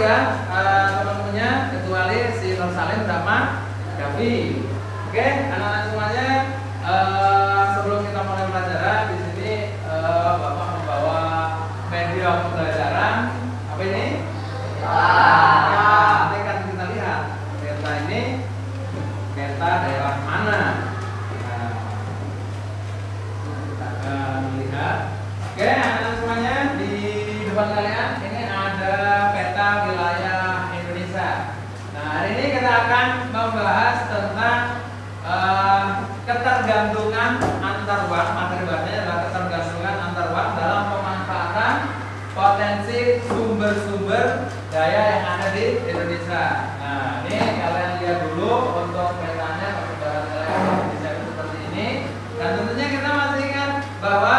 sudah teman-temannya kecuali si Nur Salim sama Gavi. Oke, anak-anak semuanya, sebelum kita mulai pelajaran di sini Bapak membawa media pembelajaran apa ini? Nanti kan kita lihat peta ini peta daerah mana. Kita akan lihat. Oke, anak-anak semuanya, di depan kalian ini ada peta wilayah Indonesia. Nah, hari ini kita akan membahas tentang ketergantungan antar uang. Materi bahasanya adalah ketergantungan antar uang dalam pemanfaatan potensi sumber-sumber daya yang ada di Indonesia. Nah, ini kalian lihat dulu untuk petanya persebaran wilayah Indonesia itu seperti ini. Dan tentunya kita masih ingat bahwa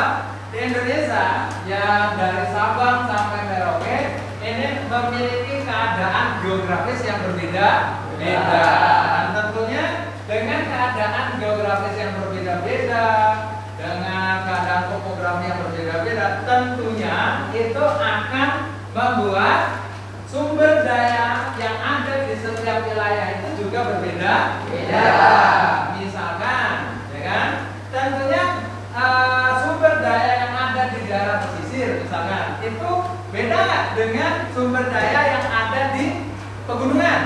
di Indonesia yang dari Sabang sampai Merauke ini memiliki keadaan geografis yang berbeda-beda. Dan tentunya dengan keadaan geografis yang berbeda-beda, dengan keadaan topografi yang berbeda-beda, tentunya itu akan membuat sumber daya yang ada di setiap wilayah itu juga berbeda-beda. Misalkan, ya kan? Tentunya sumber daya yang ada di daerah pesisir, misalkan, itu beda nggak dengan sumber daya yang ada di pegunungan?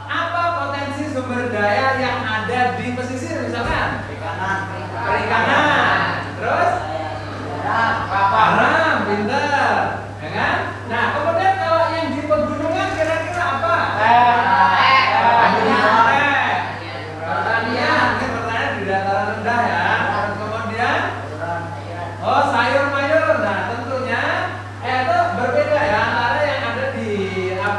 Apa potensi sumber daya yang ada di pesisir, misalkan? Perikanan, terus garam, pinter, ya kan? Nah, kemudian kalau yang di pegunungan kira-kira apa? Pertanian, ini pertanian di dataran rendah ya. Kemudian, oh sayur mayur. Nah, tentunya itu berbeda ya antara yang ada di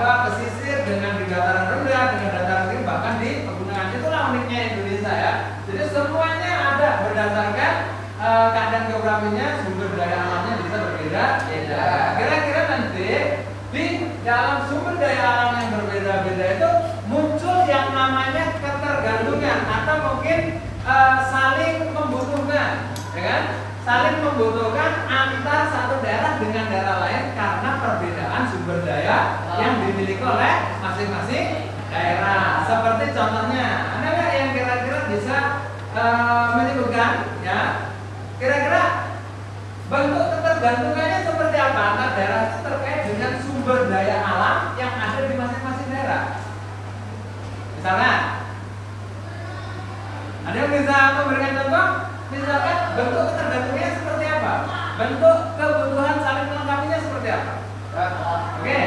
pesisir dengan di dataran rendah, dengan dataran tinggi, bahkan di pegunungan. Itulah uniknya Indonesia ya. Jadi semuanya ada berdasarkan keadaan geografinya, sumber daya alamnya bisa berbeda-beda. Kira-kira nanti di dalam sumber daya alam yang berbeda-beda itu muncul yang namanya ketergantungan atau mungkin saling membutuhkan, ya kan? Saling membutuhkan antar satu daerah dengan daerah lain karena perbedaan sumber daya yang dimiliki oleh masing-masing daerah. Seperti contohnya, ada nggak yang kira-kira bisa menyebutkan, ya? Kira-kira bentuk ketergantungannya seperti apa? Antar daerah itu terkait dengan sumber daya alam yang ada di masing-masing daerah. Misalnya, ada yang bisa memberikan contoh? Misalkan bentuk ketergantungannya seperti apa? Bentuk kebutuhan saling melengkapinya seperti apa? Oke.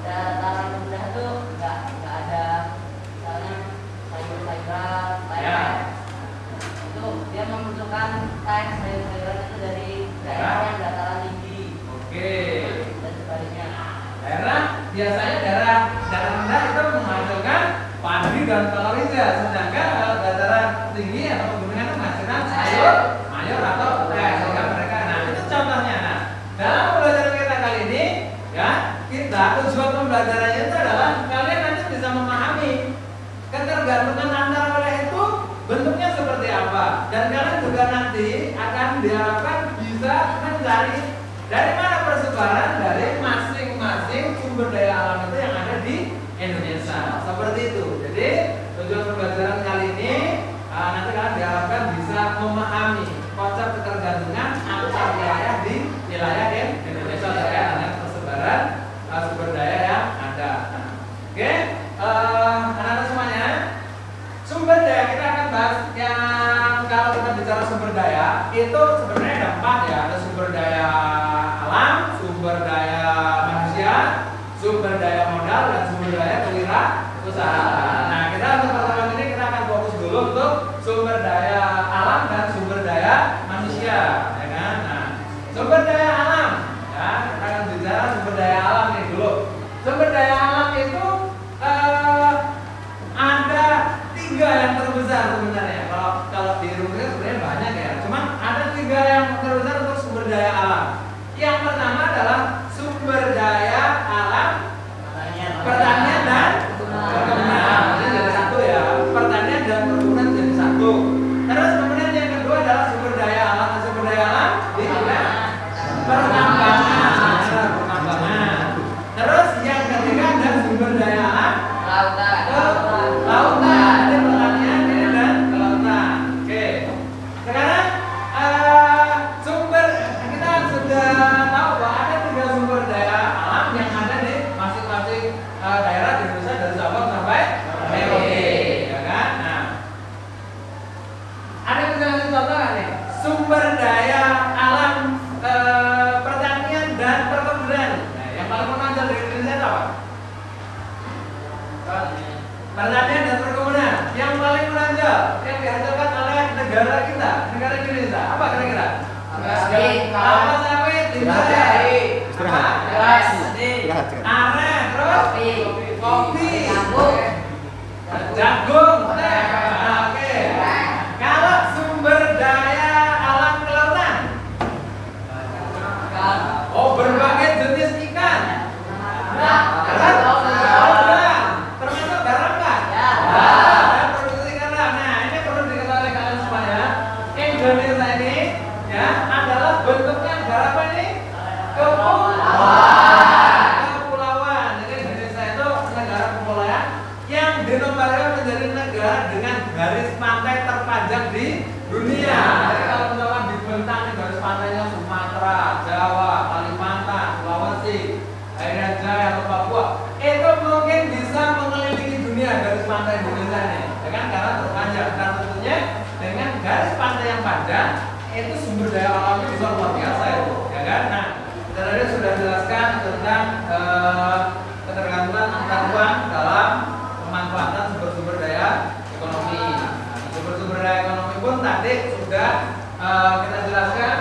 Dataran rendah itu nggak ada misalnya sayur-sayuran, Ya. itu dia membutuhkan sayur-sayuran itu dari daerah yang dataran tinggi. Oke. Dan sebaliknya. Daerah biasanya daerah rendah itu menghasilkan padi dan kalorinya, sedangkan dataran tinggi atau pegunungan itu menghasilkan sayur, mayur atau teh. Sehingga mereka, nah itu contohnya. Nah, dalam pembelajaran kita kali ini, ya kita tujuan pembelajarannya itu adalah kalian nanti bisa memahami ketergantungan antar wilayah itu bentuknya seperti apa, dan kalian juga nanti akan diharapkan bisa mencari dari mana persebaran dari masing-masing sumber daya alam itu yang ada di Indonesia. Seperti itu. Jadi tujuan pembelajaran kali ini nanti kalian diharapkan bisa memahami konsep ketergantungan antar wilayah di wilayah Indonesia terkait dengan persebaran sumber daya yang ada. Nah, paling menonjol dari Indonesia itu apa? Pertanian dan perkebunan. Yang paling menonjol yang dihasilkan oleh negara kita, negara Indonesia, apa kira-kira? Kelapa sawit, Istirahat. aren, terus kopi, jagung, teh. Oke. Kalau sumber daya alam kelautan, oh berbagai jenis ikan. Termasuk garam nggak? Dan produksi garam. Nah ini perlu diketahui kalian semuanya. Indonesia ini ya adalah bentuknya negara apa ini? Kepulauan. Jadi Indonesia itu negara kepulauan yang dinobatkan menjadi negara dengan garis pantai terpanjang di dunia. Jadi kalau misalkan dibentang nih garis pantainya Sumatera, Jawa, Kalimantan, Sulawesi, Irian Jaya atau Papua, itu mungkin bisa mengelilingi dunia garis pantai Indonesia ini, ya kan? Karena terpanjang. Dan tentunya dengan garis pantai yang panjang, itu sumber daya alamnya bisa luar biasa itu, ya kan? Nah, tadi sudah jelaskan tentang ketergantungan antar uang dalam pemanfaatan sumber-sumber daya ekonomi. Sumber-sumber daya ekonomi pun tadi sudah kita jelaskan.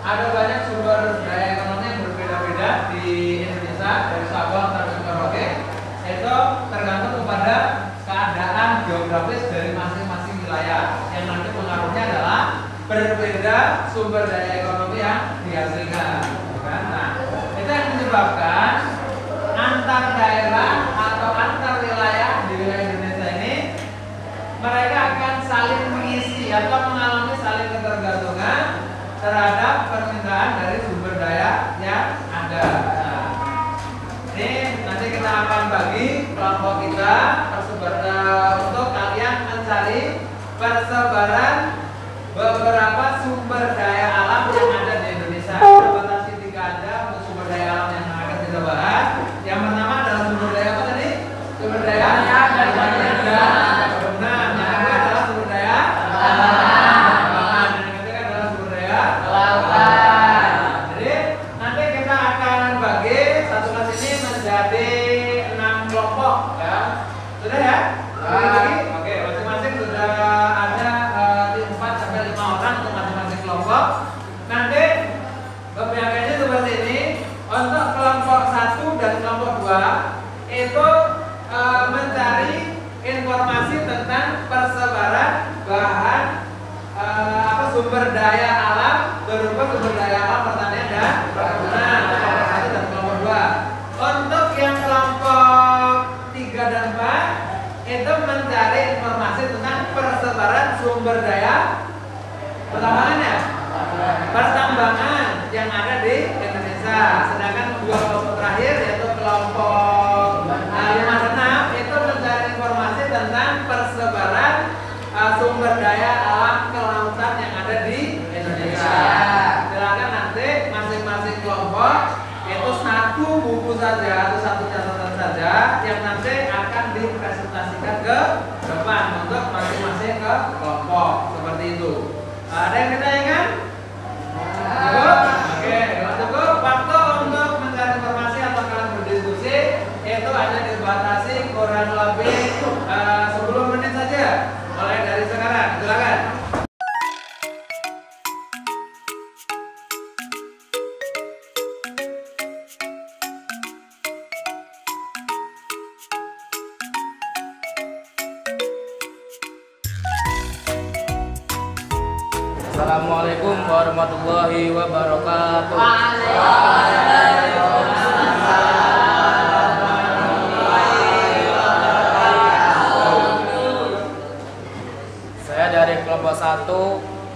Ada banyak sumber daya ekonomi yang berbeda-beda di Indonesia dari Sabang sampai Merauke. Itu tergantung kepada keadaan geografis dari masing-masing wilayah. Yang nanti pengaruhnya adalah berbeda sumber daya ekonomi yang dihasilkan. Nah, itu yang menyebabkan antar daerah atau antar wilayah di wilayah Indonesia ini mereka akan saling mengisi atau mengalami saling ketergantungan terhadap permintaan dari sumber daya yang ada. Nah, ini nanti kita akan bagi kelompok kita untuk kalian mencari persebaran beberapa sumber daya alam yang ada di Indonesia. Batasi 3 ada untuk sumber daya alam yang akan kita bahas. Yang pertama adalah sumber daya apa tadi? Sumber daya dan perkebunan. Yang kedua adalah sumber daya pangan. Dan yang ketiga adalah sumber daya kelautan. Jadi nanti kita akan bagi satu kelas ini menjadi 6 kelompok, ya. Sudah ya? Oke, masing-masing sudah ada 4 sampai 5 orang untuk masing-masing kelompok. Nanti pembagiannya seperti ini. Untuk kelompok 1 dan kelompok 2 itu mencari informasi tentang persebaran bahan sumber daya alam berupa sumber daya alam pertanian dan perkebunan. Kelompok 1 dan kelompok 2. Untuk yang kelompok 3 dan 4 itu mencari informasi tentang persebaran sumber daya pertambangan yang ada di Indonesia. Sedangkan 2 kelompok terakhir yaitu kelompok 5 dan 6 itu mencari informasi tentang persebaran sumber daya alam kelautan yang ada di Indonesia. Silakan nanti masing-masing kelompok itu 1 buku saja atau 1 catatan saja yang nanti akan dipresentasikan ke depan untuk masing-masing ke kelompok seperti itu. Ada yang ditanyakan? Cukup? Oke, kalau cukup waktu untuk mencari informasi atau kalian berdiskusi itu hanya dibatasi kurang lebih 10 menit saja mulai dari sekarang. Silakan. Assalamualaikum warahmatullahi wabarakatuh. Saya dari kelompok 1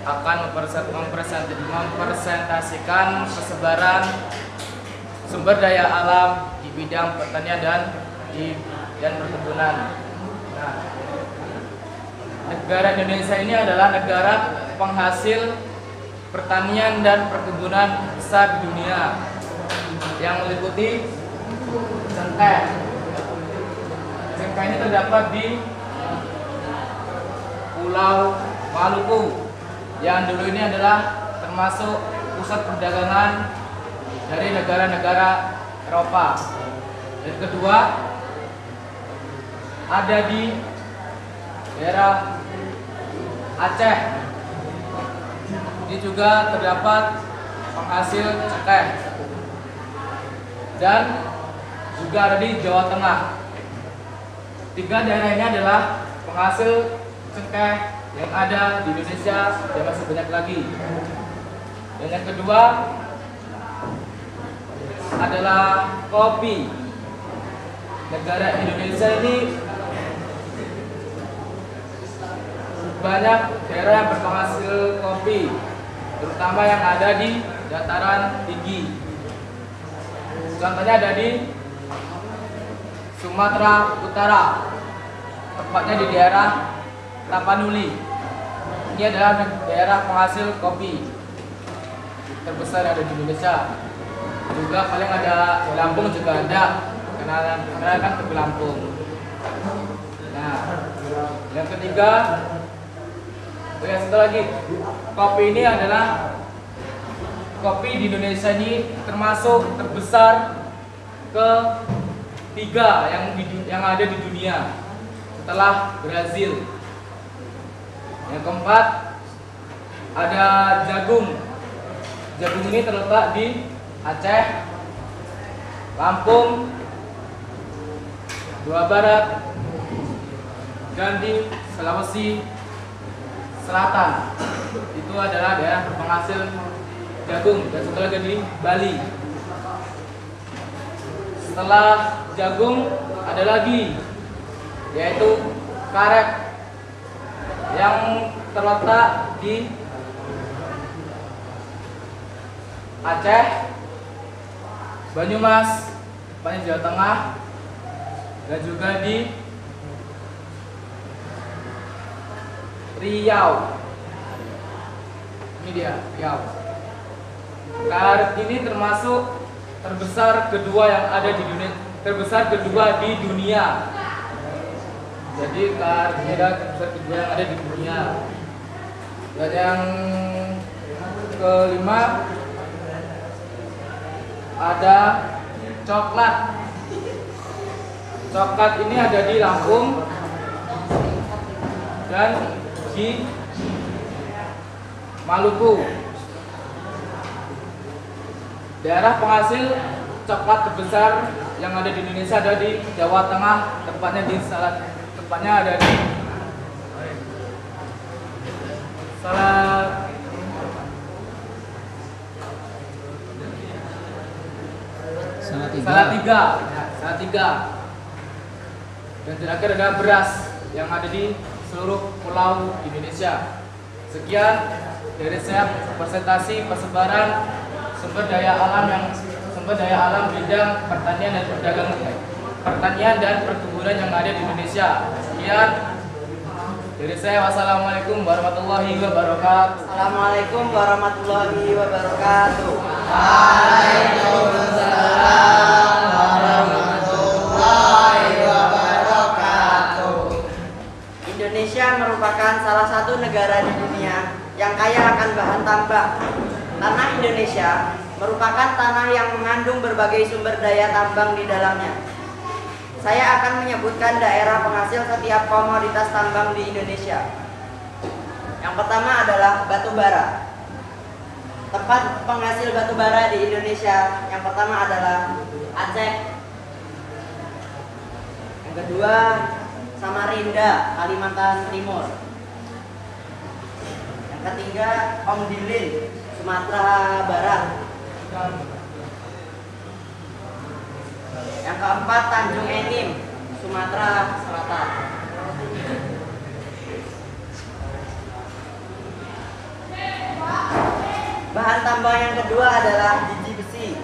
akan mempresentasikan persebaran sumber daya alam di bidang pertanian dan perkebunan. Nah, negara Indonesia ini adalah negara penghasil pertanian dan perkebunan besar di dunia yang meliputi cengkeh. Cengkeh ini terdapat di Pulau Maluku yang dulu ini adalah termasuk pusat perdagangan dari negara-negara Eropa. Yang kedua ada di daerah Aceh. Ini juga terdapat penghasil cengkeh. Dan juga ada di Jawa Tengah. Tiga daerah ini adalah penghasil cengkeh yang ada di Indonesia dan masih banyak lagi. Dan yang kedua adalah kopi. Negara Indonesia ini banyak daerah yang berpenghasil kopi, terutama yang ada di dataran tinggi. Contohnya ada di Sumatera Utara, tepatnya di daerah Tapanuli. Ini adalah daerah penghasil kopi terbesar yang ada di Indonesia. Juga paling ada di Lampung juga ada, karena kan ke Lampung. Nah, yang ketiga, satu lagi, kopi ini adalah kopi di Indonesia ini termasuk terbesar ketiga yang ada di dunia setelah Brazil. Yang keempat ada jagung. Jagung ini terletak di Aceh, Lampung, Jawa Barat, dan di Sulawesi Selatan. Itu adalah daerah penghasil jagung. Dan satu lagi di Bali. Setelah jagung ada lagi, yaitu karet yang terletak di Aceh, Banyumas, tepatnya Jawa Tengah, dan juga di Riau. Ini dia, Riau. Karet ini termasuk terbesar kedua yang ada di dunia, terbesar kedua di dunia. Jadi karet ini adalah terbesar kedua yang ada di dunia. Dan yang kelima ada coklat. Coklat ini ada di Lampung dan di Maluku. Daerah penghasil coklat terbesar yang ada di Indonesia ada di Jawa Tengah, tepatnya ada di Salatiga. Dan terakhir ada beras yang ada di seluruh pulau Indonesia. Sekian dari saya presentasi persebaran sumber daya alam bidang pertanian dan perkebunan yang ada di Indonesia. Sekian dari saya. Wassalamualaikum warahmatullahi wabarakatuh. Assalamualaikum warahmatullahi wabarakatuh. Waalaikumsalam warahmatullahi wabarakatuh. Indonesia merupakan salah satu negara di dunia yang kaya akan bahan tambah. Tanah Indonesia merupakan tanah yang mengandung berbagai sumber daya tambang di dalamnya. Saya akan menyebutkan daerah penghasil setiap komoditas tambang di Indonesia. Yang pertama adalah batu bara. Tempat penghasil batu bara di Indonesia yang pertama adalah Aceh. Yang kedua Samarinda, Kalimantan Timur. Yang ketiga Ombilin, Sumatera Barat. Yang keempat Tanjung Enim, Sumatera Selatan. Bahan tambang yang kedua adalah biji besi.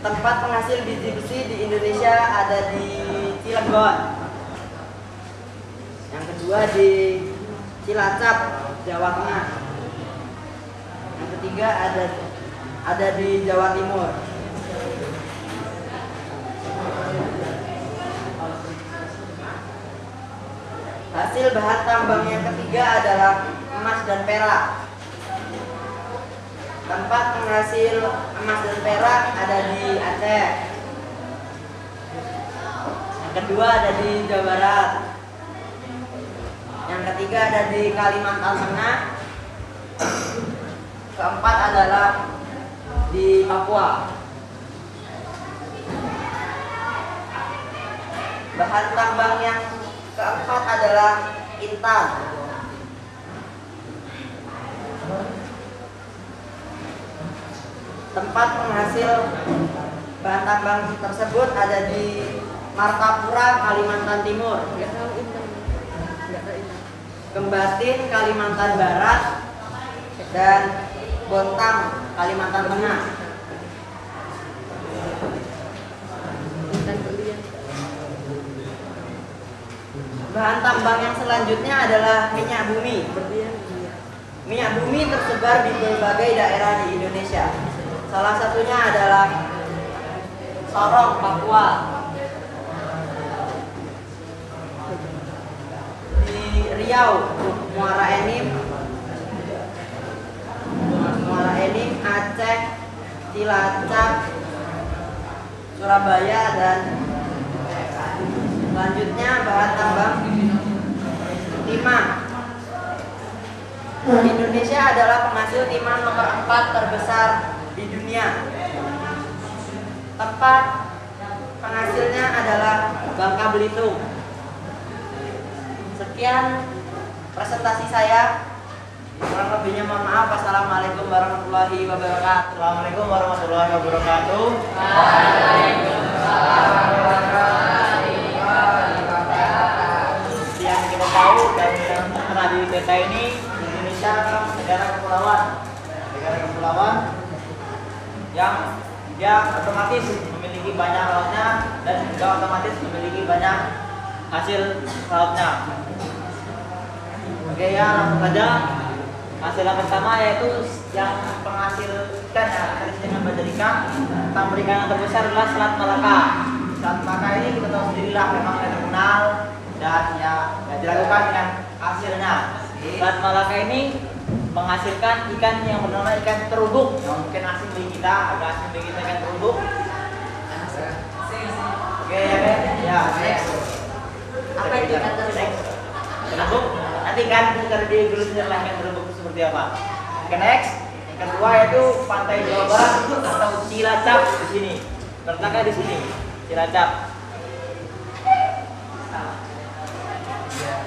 Tempat penghasil biji besi di Indonesia ada di Cilegon. Yang kedua di Cilacap, Jawa Tengah. Yang ketiga ada di Jawa Timur. Hasil bahan tambang yang ketiga adalah emas dan perak. Tempat penghasil emas dan perak ada di Aceh. Yang kedua ada di Jawa Barat. Yang ketiga ada di Kalimantan Tengah. Keempat adalah di Papua. Bahan tambang yang keempat adalah intan. Tempat penghasil bahan tambang tersebut ada di Martapura, Kalimantan Timur, Kembatin, Kalimantan Barat, dan Bontang, Kalimantan Tengah. Bahan tambang yang selanjutnya adalah minyak bumi. Minyak bumi tersebar di berbagai daerah di Indonesia. Salah satunya adalah Sorong, Papua. Di Riau, Muara Enim, Aceh, Cilacap, Surabaya, dan selanjutnya bahan tambang timah. Indonesia adalah penghasil timah nomor 4 terbesar di dunia. Tempat penghasilnya adalah Bangka Belitung. Sekian presentasi saya. Kurang lebihnya mohon maaf. Assalamualaikum warahmatullahi wabarakatuh. Assalamualaikum warahmatullahi wabarakatuh. Yang kita tahu dan yang pernah di kita ini, Indonesia negara kepulauan. Negara kepulauan yang dia otomatis memiliki banyak lautnya dan juga otomatis memiliki banyak hasil lautnya. Oke ya, langsung saja. Hasil yang pertama yaitu yang penghasil ikan ya, dengan banjar ikan. Tentang perikanan yang terbesar adalah Selat Malaka. Selat Malaka ini kita tahu sendirilah memang terkenal dan ya dilakukan dengan hasilnya. Selat Malaka ini menghasilkan ikan yang bernama ikan terubuk, yang mungkin asing bagi kita, agak asing bagi kita ikan terubuk. Oke ya, next. Apa itu ikan terubuk? Terubuk nanti kan kita di grup lah ikan terubuk itu seperti apa. Oke, next. Yang kedua yaitu pantai Jawa Barat atau Cilacap di sini. Terletaknya di sini, Cilacap.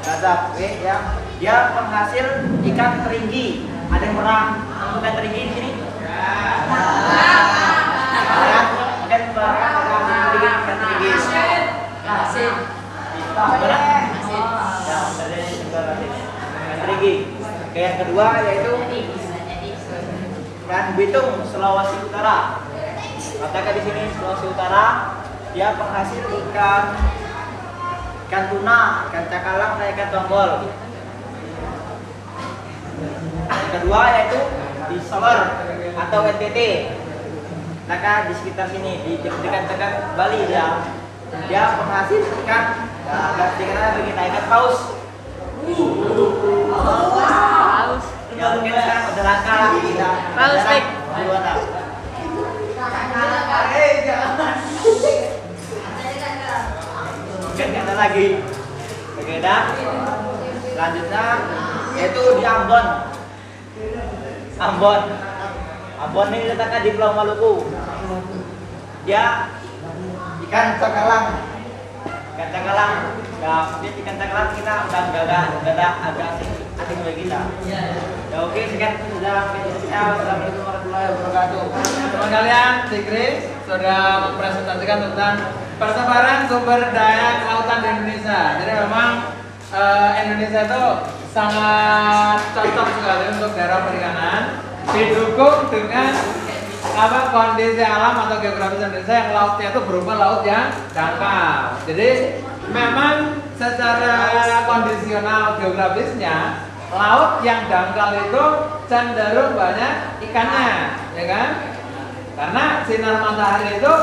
Cilacap, oke ya. Dia penghasil ikan teringgi. Ada yang pernah ikan teringgi di sini? Ya. Mungkin pernah ikan teringgi. Asin. Teringgi. Oke, yang kedua yaitu ikan Bitung, Sulawesi Utara. Katakan di sini Sulawesi Utara, dia penghasil ikan tuna, ikan cakalang, dan ikan tongkol. Yang kedua yaitu di Soler atau NTT. Maka di sekitar sini di dekat Bali dia penghasil ikan dikenal dengan ikan paus. Ya mungkin sekarang udah langka lah kita. Paus tek. Mungkin ada lagi. Oke dah. Selanjutnya yaitu di Ambon. Ambon ini letaknya di Pulau Maluku. Dia ikan cakalang. Ya, mungkin ikan cakalang kita udah nggak ada agak asing bagi kita. Ya oke, sekian sudah videonya. Wassalamualaikum warahmatullahi wabarakatuh. Teman kalian, Fikri sudah mempresentasikan tentang persebaran sumber daya kelautan di Indonesia. Jadi memang Indonesia itu sangat cocok sekali untuk daerah perikanan, didukung dengan kondisi alam atau geografis Indonesia yang lautnya itu berupa laut yang dangkal. Jadi memang secara kondisional geografisnya laut yang dangkal itu cenderung banyak ikannya, ya kan? Karena sinar matahari itu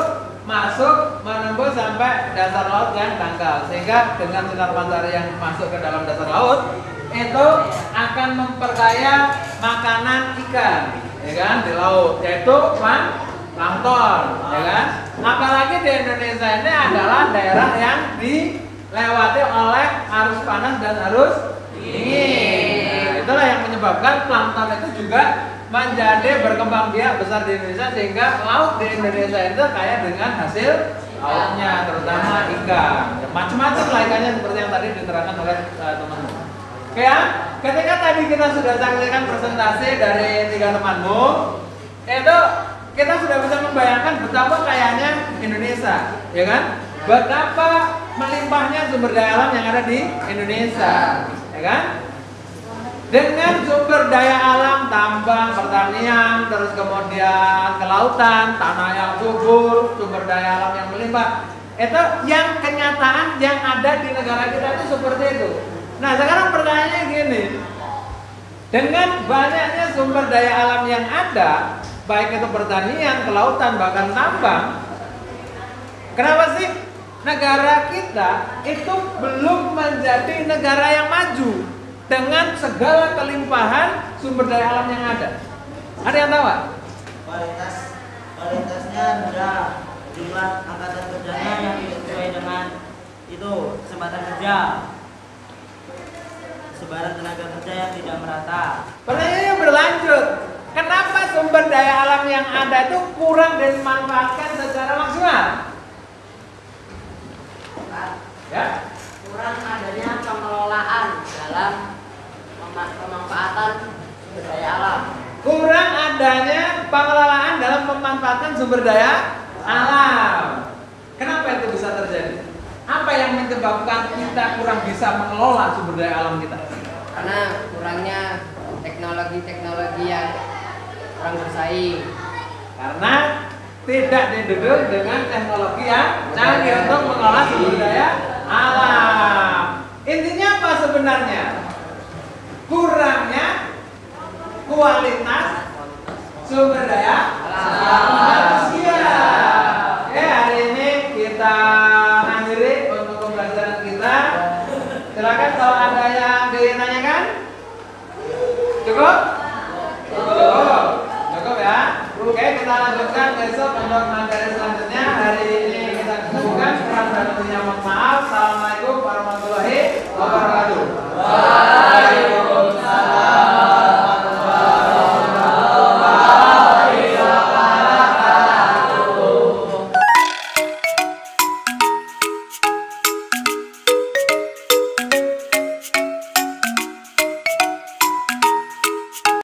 masuk menembus sampai dasar laut yang dangkal, sehingga dengan sinar matahari yang masuk ke dalam dasar laut itu akan memperkaya makanan ikan. ya kan, di laut, yaitu plankton, ya kan. Apalagi di Indonesia ini adalah daerah yang dilewati oleh arus panas dan arus dingin. Nah, itulah yang menyebabkan plankton itu juga menjadi berkembang biak besar di Indonesia, sehingga laut di Indonesia itu kaya dengan hasil lautnya, terutama ikan. Ya, macam-macam lah ikannya seperti yang tadi diterangkan oleh teman-teman. Oke ya, ketika tadi kita sudah saksikan presentasi dari 3 temanmu, itu kita sudah bisa membayangkan betapa kayanya Indonesia, ya kan? Betapa melimpahnya sumber daya alam yang ada di Indonesia, ya kan? Dengan sumber daya alam, tambang, pertanian, terus kemudian kelautan, tanah yang subur, sumber daya alam yang melimpah, itu yang kenyataan yang ada di negara kita itu seperti itu. Nah, sekarang pertanyaannya gini, dengan banyaknya sumber daya alam yang ada, baik itu pertanian, kelautan, bahkan tambang, kenapa sih negara kita itu belum menjadi negara yang maju dengan segala kelimpahan sumber daya alam yang ada? Ada yang tahu? Kualitasnya rendah, jumlah angkatan kerjanya yang tidak sesuai dengan itu kesempatan kerja, sebaran tenaga kerja yang tidak merata. Pertanyaannya berlanjut, kenapa sumber daya alam yang ada itu kurang dimanfaatkan secara maksimal? Ya? Kurang adanya pengelolaan dalam pemanfaatan sumber daya alam. Kurang adanya pengelolaan dalam memanfaatkan sumber daya alam. Kenapa itu bisa terjadi? Apa yang menyebabkan kita kurang bisa mengelola sumber daya alam kita? Karena kurangnya teknologi-teknologi yang kurang bersaing. Karena tidak didukung dengan teknologi yang canggih untuk mengelola sumber daya alam. Intinya apa sebenarnya? Kurangnya kualitas sumber daya manusia. Oke, hari ini kita akhiri untuk pembelajaran kita. Silakan kalau ada yang ditanyakan. Cukup? Cukup ya. Oke, kita lanjutkan besok untuk materi selanjutnya. Hari ini kita cukupkan. Kurang dan lebihnya mohon maaf. Assalamualaikum warahmatullahi wabarakatuh.